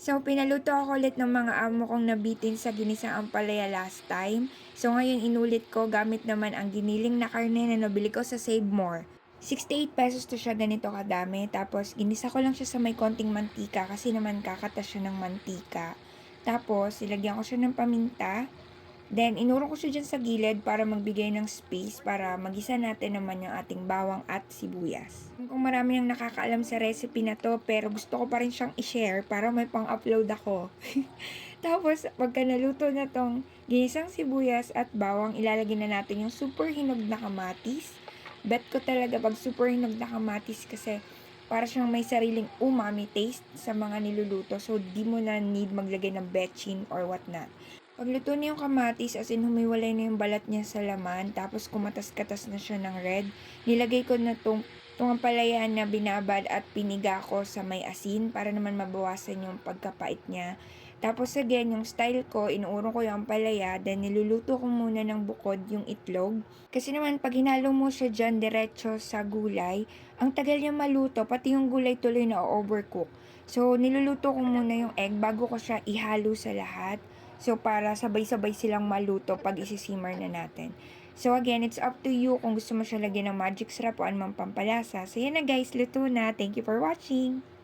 So, pinaluto ako ulit ng mga amo kong nabitin sa ginisang ampalaya last time. So, ngayon inulit ko gamit naman ang giniling na karne na nabili ko sa Save More. 68 pesos to siya, ganito kadami. Tapos, ginisa ko lang siya sa may konting mantika kasi naman kakata siya ng mantika. Tapos, ilagyan ko siya ng paminta. Then, inuro ko siya dyan sa gilid para magbigay ng space para magisa natin naman yung ating bawang at sibuyas. Kung marami nang nakakaalam sa recipe na to, pero gusto ko pa rin siyang i-share para may pang-upload ako. Tapos, pagka naluto na tong ginisang sibuyas at bawang, ilalagay na natin yung super hinog na kamatis. Bet ko talaga pag super hinog na kamatis kasi para siyang may sariling umami taste sa mga niluluto. So, di mo na need maglagay ng betchin or whatnot. Pagluto na yung kamatis, as in humiwalay na yung balat niya sa laman, tapos kumatas-katas na siya ng red, nilagay ko na tong ampalaya na binabad at piniga ko sa may asin para naman mabawasan yung pagkapait niya. Tapos again, yung style ko, inuuro ko yung ampalaya, then niluluto ko muna ng bukod yung itlog. Kasi naman, pag hinalo mo siya dyan diretso sa gulay, ang tagal niya maluto, pati yung gulay tuloy na overcook. So, niluluto ko muna yung egg bago ko siya ihalo sa lahat. So, para sabay-sabay silang maluto pag isisimmer na natin. So, again, it's up to you kung gusto mo siya lagyan ng magic syrup o anumang pampalasa. So, yan na guys, luto na. Thank you for watching!